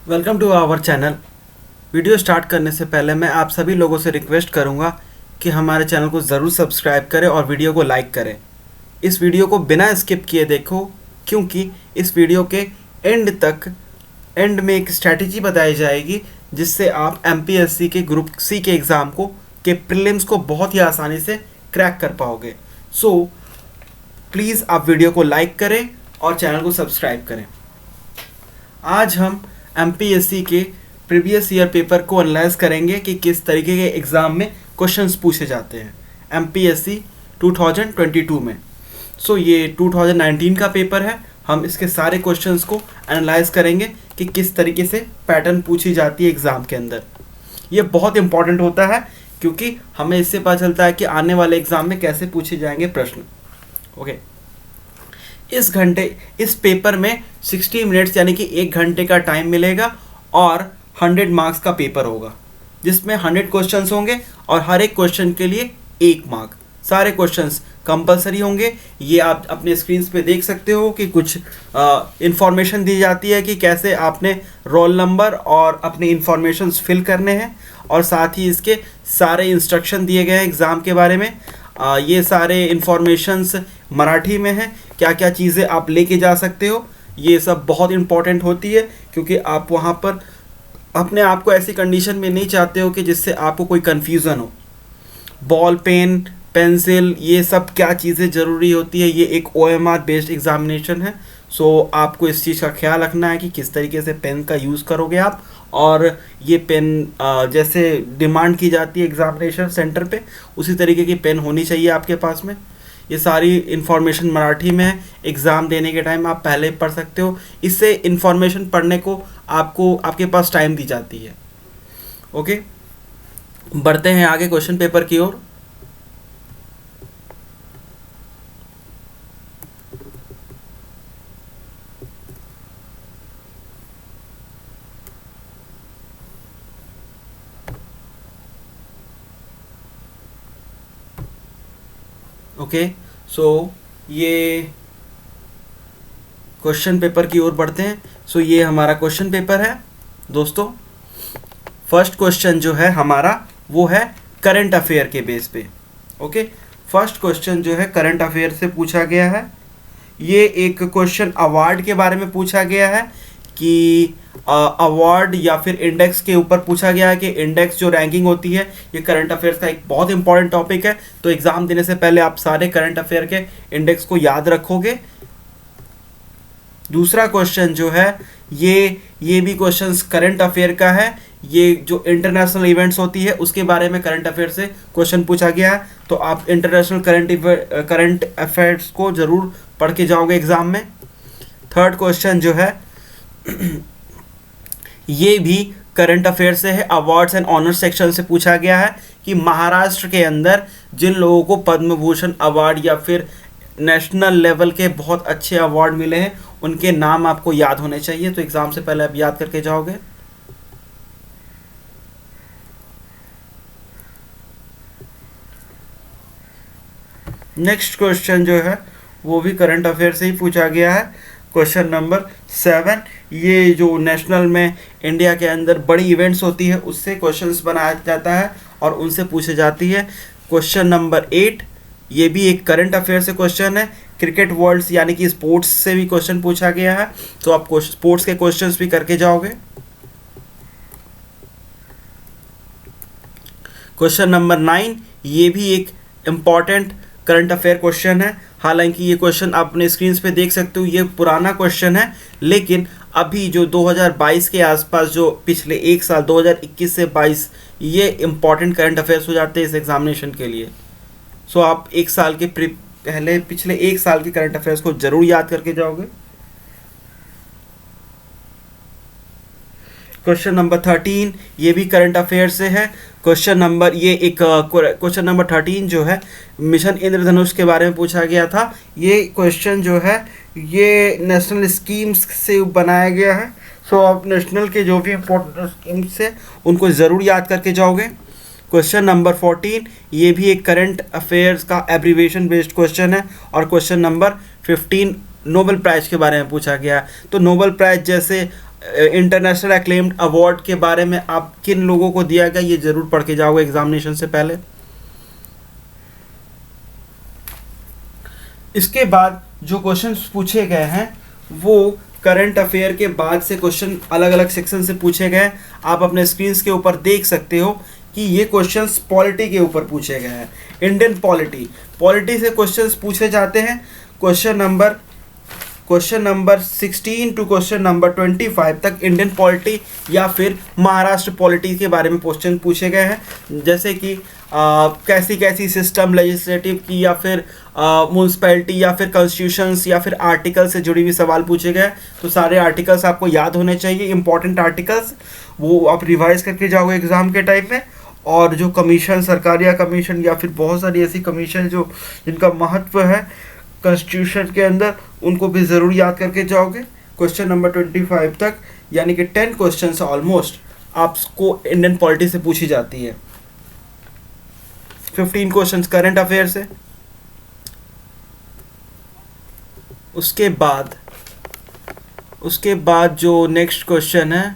Welcome to our channel. Video start करने से पहले मैं आप सभी लोगों से रिक्वेस्ट करूंगा कि हमारे चैनल को ज़रूर सब्सक्राइब करें और वीडियो को लाइक करें। इस वीडियो को बिना स्किप किए देखो, क्योंकि इस वीडियो के एंड में एक स्ट्रैटेजी बताई जाएगी जिससे आप एमपीएससी के ग्रुप सी के एग्ज़ाम के प्रीलिम्स को बहुत ही आसानी से क्रैक कर पाओगे। सो प्लीज़ आप वीडियो को लाइक करें और चैनल को सब्सक्राइब करें। आज हम एमपीएससी के प्रीवियस ईयर पेपर को एनालाइज करेंगे कि किस तरीके के एग्ज़ाम में क्वेश्चंस पूछे जाते हैं एमपीएससी 2022 में। ये 2019 का पेपर है। हम इसके सारे क्वेश्चंस को एनालाइज करेंगे कि किस तरीके से पैटर्न पूछी जाती है एग्ज़ाम के अंदर। ये बहुत इंपॉर्टेंट होता है क्योंकि हमें इससे पता चलता है कि आने वाले एग्ज़ाम में कैसे पूछे जाएंगे प्रश्न। ओके, इस पेपर में 60 मिनट्स यानी कि 1 घंटे का टाइम मिलेगा और 100 मार्क्स का पेपर होगा, जिसमें 100 क्वेश्चंस होंगे और हर एक क्वेश्चन के लिए 1 मार्क। सारे क्वेश्चंस कंपलसरी होंगे। ये आप अपने स्क्रीन्स पे देख सकते हो कि कुछ इंफॉर्मेशन दी जाती है कि कैसे आपने रोल नंबर और अपने इंफॉर्मेशंस फिल करने हैं, और साथ ही इसके सारे इंस्ट्रक्शन दिए गए हैं एग्ज़ाम के बारे में। ये सारे इंफॉर्मेशंस मराठी में हैं। क्या क्या चीज़ें आप लेके जा सकते हो, ये सब बहुत इंपॉर्टेंट होती है, क्योंकि आप वहाँ पर अपने आप को ऐसी कंडीशन में नहीं चाहते हो कि जिससे आपको कोई कन्फ्यूज़न हो। बॉल पेन, पेंसिल, ये सब क्या चीज़ें ज़रूरी होती है। ये एक OMR बेस्ड एग्जामिनेशन है। आपको इस चीज़ का ख्याल रखना है कि किस तरीके से पेन का यूज़ करोगे आप, और ये पेन जैसे डिमांड की जाती है एग्जामिनेशन सेंटर पे, उसी तरीके की पेन होनी चाहिए आपके पास में। ये सारी इन्फॉर्मेशन मराठी में है। एग्ज़ाम देने के टाइम आप पहले ही पढ़ सकते हो। इससे इन्फॉर्मेशन पढ़ने को आपके पास टाइम दी जाती है। ओके, बढ़ते हैं आगे क्वेश्चन पेपर की ओर। ओके, ये क्वेश्चन पेपर की ओर बढ़ते हैं। ये हमारा क्वेश्चन पेपर है दोस्तों। फर्स्ट क्वेश्चन जो है हमारा वो है करंट अफेयर के बेस पे। ओके, फर्स्ट क्वेश्चन जो है करंट अफेयर से पूछा गया है। ये एक क्वेश्चन अवार्ड के बारे में पूछा गया है कि अवार्ड या फिर इंडेक्स के ऊपर पूछा गया है कि इंडेक्स जो रैंकिंग होती है, ये करंट अफेयर्स का एक बहुत इंपॉर्टेंट टॉपिक है। तो एग्जाम देने से पहले आप सारे करंट अफेयर के इंडेक्स को याद रखोगे। दूसरा क्वेश्चन जो है ये भी क्वेश्चन करंट अफेयर का है। ये जो इंटरनेशनल इवेंट्स होती है उसके बारे में करंट अफेयर से क्वेश्चन पूछा गया है। तो आप इंटरनेशनल करंट अफेयर्स को ज़रूर पढ़ के जाओगे एग्ज़ाम में। थर्ड क्वेश्चन जो है ये भी करंट अफेयर से है। अवार्ड्स एंड ऑनर सेक्शन से पूछा गया है कि महाराष्ट्र के अंदर जिन लोगों को पद्म भूषण अवार्ड या फिर नेशनल लेवल के बहुत अच्छे अवार्ड मिले हैं, उनके नाम आपको याद होने चाहिए। तो एग्ज़ाम से पहले आप याद करके जाओगे। नेक्स्ट क्वेश्चन जो है वो भी करंट अफेयर से ही पूछा गया है। क्वेश्चन नंबर 7, ये जो नेशनल में इंडिया के अंदर बड़ी इवेंट्स होती है उससे क्वेश्चंस बनाया जाता है और उनसे पूछे जाती है। क्वेश्चन नंबर 8, ये भी एक करंट अफेयर से क्वेश्चन है। क्रिकेट वर्ल्ड्स यानी कि स्पोर्ट्स से भी क्वेश्चन पूछा गया है, तो आप स्पोर्ट्स के क्वेश्चंस भी करके जाओगे। क्वेश्चन नंबर 9, ये भी एक इम्पॉर्टेंट करंट अफेयर क्वेश्चन है। हालांकि ये क्वेश्चन आप अपने स्क्रीन पे देख सकते हो, ये पुराना क्वेश्चन है, लेकिन अभी जो 2022 के आसपास जो पिछले एक साल 2021 से 22 ये इम्पॉर्टेंट करंट अफेयर्स हो जाते हैं इस एग्जामिनेशन के लिए। आप एक साल के पिछले एक साल के करंट अफेयर्स को जरूर याद करके जाओगे। क्वेश्चन नंबर 13, ये भी करंट अफेयर से है। क्वेश्चन नंबर 13 जो है मिशन इंद्रधनुष के बारे में पूछा गया था। ये क्वेश्चन जो है ये नेशनल स्कीम्स से बनाया गया है। आप नेशनल के जो भी इम्पोर्टेंट स्कीम्स है उनको ज़रूर याद करके जाओगे। क्वेश्चन नंबर 14, ये भी एक करंट अफेयर्स का एब्रीविएशन बेस्ड क्वेश्चन है। और क्वेश्चन नंबर 15 नोबेल प्राइज़ के बारे में पूछा गया है। तो नोबेल प्राइज़ जैसे इंटरनेशनल एक्लेम्ड अवार्ड के बारे में आप किन लोगों को दिया गया ये ज़रूर पढ़ के जाओगे एग्जामिनेशन से पहले। इसके बाद जो क्वेश्चंस पूछे गए हैं वो करंट अफेयर के बाद से क्वेश्चन अलग अलग सेक्शन से पूछे गए। आप अपने स्क्रीन के ऊपर देख सकते हो कि ये क्वेश्चंस पॉलिटी के ऊपर पूछे गए हैं। इंडियन पॉलिटी से क्वेश्चंस पूछे जाते हैं। Question number 16 to question number 25 तक इंडियन पॉलिटी या फिर महाराष्ट्र पॉलिटी के बारे में क्वेश्चन पूछे गए हैं, जैसे कि कैसी कैसी सिस्टम लेजिस्लेटिव की या फिर म्यूनसिपैलिटी या फिर कॉन्स्टिट्यूशंस या फिर आर्टिकल से जुड़ी हुई सवाल पूछे गए। तो सारे आर्टिकल्स आपको याद होने चाहिए, इंपॉर्टेंट आर्टिकल्स, वो आप रिवाइज करके जाओगे एग्जाम के टाइम में। और जो कमीशन, सरकारिया कमीशन या फिर बहुत सारी ऐसी कमीशन जो जिनका महत्व है कॉन्स्टिट्यूशन के अंदर, उनको भी ज़रूर याद करके जाओगे क्वेश्चन नंबर 25 तक। यानी कि 10 क्वेश्चंस ऑलमोस्ट आपको इंडियन पॉलिटी से पूछी जाती है, 15 क्वेश्चंस करंट अफेयर से। उसके बाद जो नेक्स्ट क्वेश्चन है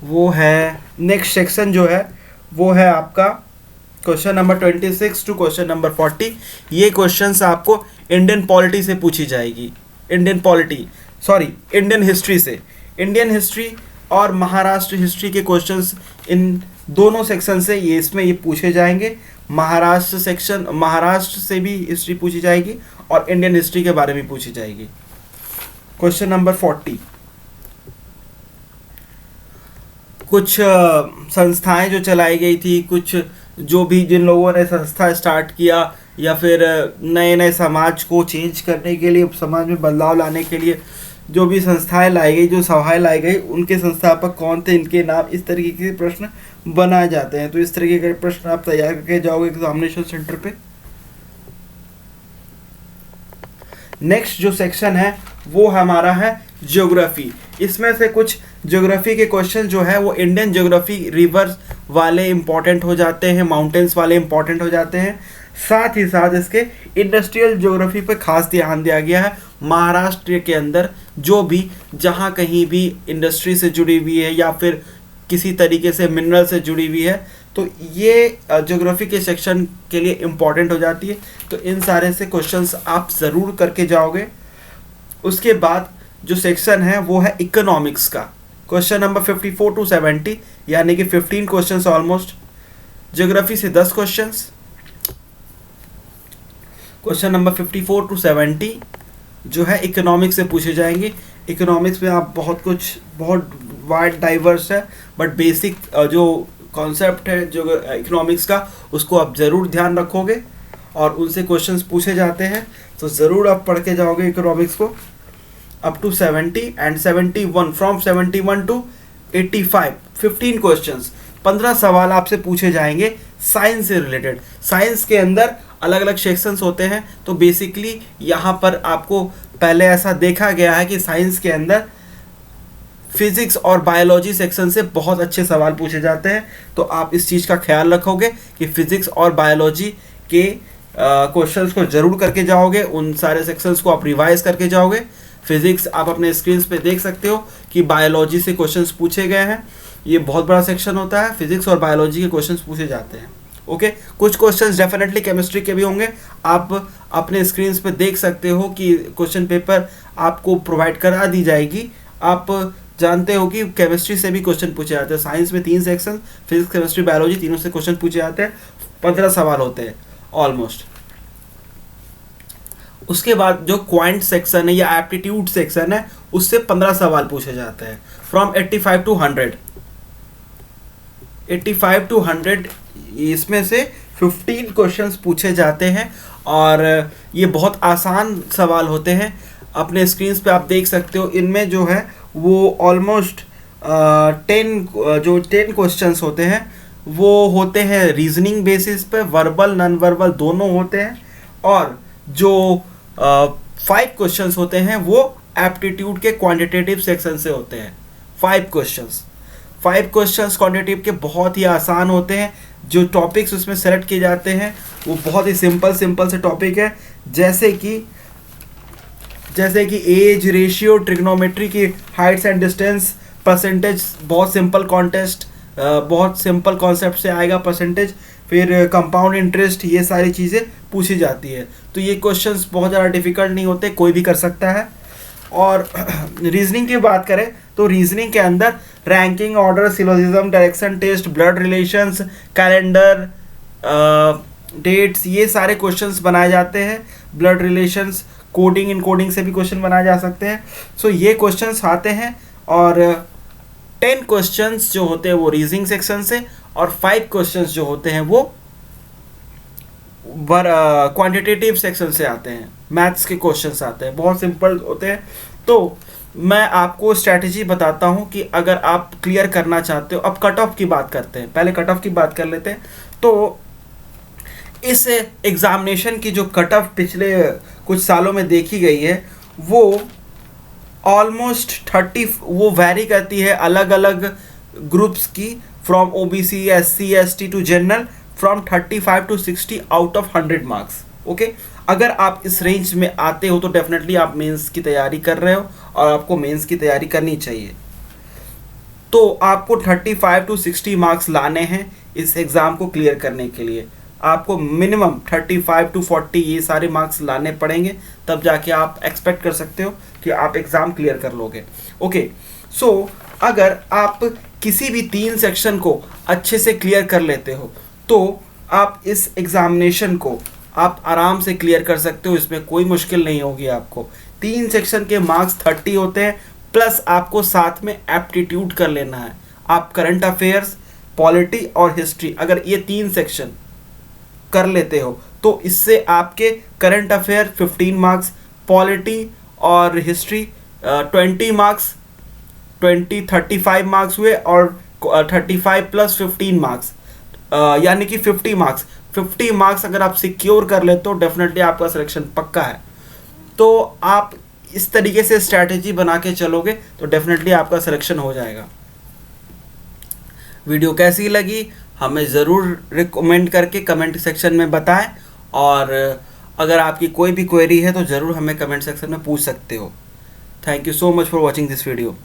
वो है, नेक्स्ट सेक्शन जो है वो है आपका question number 26 to question number 40। ये क्वेश्चंस आपको इंडियन पॉलिटी से पूछी जाएगी, इंडियन हिस्ट्री से। इंडियन हिस्ट्री और महाराष्ट्र हिस्ट्री के क्वेश्चंस इन दोनों सेक्शन से ये पूछे जाएंगे। महाराष्ट्र से भी हिस्ट्री पूछी जाएगी और इंडियन हिस्ट्री के बारे में पूछी जाएगी। क्वेश्चन नंबर 40, कुछ संस्थाएं जो चलाई गई थी, कुछ जो भी जिन लोगों ने संस्था स्टार्ट किया या फिर नए नए समाज को चेंज करने के लिए, समाज में बदलाव लाने के लिए जो भी संस्थाएं लाई गई, जो सभाएं लाई गई, उनके संस्थापक कौन थे, इनके नाम, इस तरीके के प्रश्न बनाए जाते हैं। तो इस तरीके के प्रश्न आप तैयार करके जाओगे एग्जामिनेशन सेंटर पे। नेक्स्ट जो सेक्शन है वो हमारा है ज्योग्राफी। इसमें से कुछ ज्योग्राफी के क्वेश्चन जो है वो इंडियन ज्योग्राफी, रिवर्स वाले इंपॉर्टेंट हो जाते हैं, माउंटेन्स वाले इंपॉर्टेंट हो जाते हैं। साथ ही साथ इसके इंडस्ट्रियल ज्योग्राफी पे खास ध्यान दिया गया है। महाराष्ट्र के अंदर जो भी, जहाँ कहीं भी इंडस्ट्री से जुड़ी हुई है या फिर किसी तरीके से मिनरल से जुड़ी हुई है, तो ये ज्योग्राफी के सेक्शन के लिए इम्पॉर्टेंट हो जाती है। तो इन सारे से क्वेश्चंस आप ज़रूर करके जाओगे। उसके बाद जो सेक्शन है वो है इकोनॉमिक्स का, क्वेश्चन नंबर 54 टू 70, यानी कि 15 क्वेश्चंस ऑलमोस्ट। ज्योग्राफी से 10 क्वेश्चंस। क्वेश्चन नंबर 54 टू 70 जो है इकोनॉमिक्स से पूछे जाएंगे। इकोनॉमिक्स में आप बहुत वाइड डाइवर्स है, बट बेसिक जो कॉन्सेप्ट है जो इकोनॉमिक्स का, उसको आप ज़रूर ध्यान रखोगे और उनसे क्वेश्चंस पूछे जाते हैं। तो ज़रूर आप पढ़ के जाओगे इकोनॉमिक्स को up to 70 and 71, from 71 to 85, 15 questions, 15 सवाल आपसे पूछे जाएंगे साइंस से रिलेटेड। साइंस के अंदर अलग अलग सेक्शंस होते हैं, तो बेसिकली यहाँ पर आपको पहले ऐसा देखा गया है कि साइंस के अंदर फिजिक्स और बायोलॉजी सेक्शन से बहुत अच्छे सवाल पूछे जाते हैं। तो आप इस चीज़ का ख्याल रखोगे कि फिजिक्स और बायोलॉजी के क्वेश्चंस को ज़रूर करके जाओगे, उन सारे सेक्शंस को आप रिवाइज करके जाओगे। फिजिक्स आप अपने स्क्रीन पे देख सकते हो कि बायोलॉजी से क्वेश्चंस पूछे गए हैं। ये बहुत बड़ा सेक्शन होता है, फिजिक्स और बायोलॉजी के क्वेश्चंस पूछे जाते हैं। ओके, कुछ क्वेश्चंस डेफिनेटली केमिस्ट्री के भी होंगे। आप अपने स्क्रीन पे देख सकते हो कि क्वेश्चन पेपर आपको प्रोवाइड करा दी जाएगी। आप जानते हो कि केमिस्ट्री से भी क्वेश्चन पूछे जाते हैं। साइंस में 3 सेक्शन, फिजिक्स, केमिस्ट्री, बायोलॉजी, तीनों से क्वेश्चन पूछे जाते हैं। 15 सवाल होते हैं ऑलमोस्ट। उसके बाद जो क्वांट सेक्शन है या एप्टीट्यूड सेक्शन है, उससे 15 सवाल पूछे जाते हैं, फ्रॉम 85 टू 100। 85 टू 100 इसमें से 15 क्वेश्चंस पूछे जाते हैं और ये बहुत आसान सवाल होते हैं। अपने स्क्रीन पे आप देख सकते हो, इनमें जो है वो ऑलमोस्ट 10 क्वेश्चंस होते हैं, वो होते हैं रीजनिंग बेसिस पे, वर्बल नॉन वर्बल दोनों होते हैं। और जो 5 क्वेश्चंस होते हैं वो एप्टीट्यूड के क्वांटिटेटिव सेक्शन से होते हैं। 5 क्वेश्चंस क्वांटिटेटिव के बहुत ही आसान होते हैं। जो टॉपिक्स उसमें सेलेक्ट किए जाते हैं वो बहुत ही सिंपल से टॉपिक है, जैसे कि जैसे कि एज, रेशियो, ट्रिग्नोमेट्री की हाइट्स एंड डिस्टेंस, परसेंटेज, बहुत सिंपल कॉन्टेस्ट, बहुत सिंपल कॉन्सेप्ट से आएगा परसेंटेज, फिर कंपाउंड इंटरेस्ट, ये सारी चीज़ें पूछी जाती है। तो ये क्वेश्चंस बहुत ज़्यादा डिफिकल्ट नहीं होते, कोई भी कर सकता है। और रीजनिंग की बात करें तो रीजनिंग के अंदर ranking, order, syllogism, direction test, blood relations, calendar, dates, ये सारे क्वेश्चंस बनाए जाते हैं। ब्लड रिलेशंस, कोडिंग, इनकोडिंग से भी क्वेश्चन बनाए जा सकते हैं। सो ये क्वेश्चंस आते हैं। और 10 क्वेश्चंस जो होते हैं वो रीजनिंग सेक्शन से, और 5 क्वेश्चंस जो होते हैं वो क्वांटिटेटिव सेक्शन से आते हैं। मैथ्स के क्वेश्चंस आते हैं, बहुत सिंपल होते हैं। तो मैं आपको स्ट्रैटेजी बताता हूं कि अगर आप क्लियर करना चाहते हो। अब कट ऑफ की बात करते हैं, पहले कट ऑफ की बात कर लेते हैं। तो इस एग्जामिनेशन की जो कट ऑफ पिछले कुछ सालों में देखी गई है वो ऑलमोस्ट 30, वो वैरी करती है अलग अलग ग्रुप्स की, from OBC, SC, ST to general, from 35 to 60 out of 100 marks. Okay, अगर आप इस रेंज में आते हो तो डेफिनेटली आप मेंस की तैयारी कर रहे हो और आपको मेंस की तैयारी करनी चाहिए। तो आपको 35 टू 60 मार्क्स लाने हैं इस एग्ज़ाम को क्लियर करने के लिए। आपको मिनिमम 35 टू 40 ये सारे मार्क्स लाने पड़ेंगे, तब जाके आप एक्सपेक्ट कर सकते हो कि आप एग्ज़ाम क्लियर कर लोगे। ओके, सो अगर आप किसी भी 3 सेक्शन को अच्छे से क्लियर कर लेते हो तो आप इस एग्ज़ामिनेशन को आप आराम से क्लियर कर सकते हो, इसमें कोई मुश्किल नहीं होगी आपको। 3 सेक्शन के मार्क्स 30 होते हैं, प्लस आपको साथ में एप्टीट्यूड कर लेना है। आप करंट अफेयर्स, पॉलिटी और हिस्ट्री, अगर ये 3 सेक्शन कर लेते हो तो इससे आपके करंट अफेयर 15 मार्क्स, पॉलिटी और हिस्ट्री 20 मार्क्स, 35 मार्क्स हुए, और 35 प्लस 15 मार्क्स यानी कि 50 मार्क्स। 50 मार्क्स अगर आप सिक्योर कर लेते हो डेफिनेटली आपका सिलेक्शन पक्का है। तो आप इस तरीके से स्ट्रैटेजी बना के चलोगे तो डेफिनेटली आपका सिलेक्शन हो जाएगा। वीडियो कैसी लगी हमें ज़रूर रिकमेंड करके कमेंट सेक्शन में बताएं, और अगर आपकी कोई भी क्वेरी है तो ज़रूर हमें कमेंट सेक्शन में पूछ सकते हो। Thank you so much for watching this video.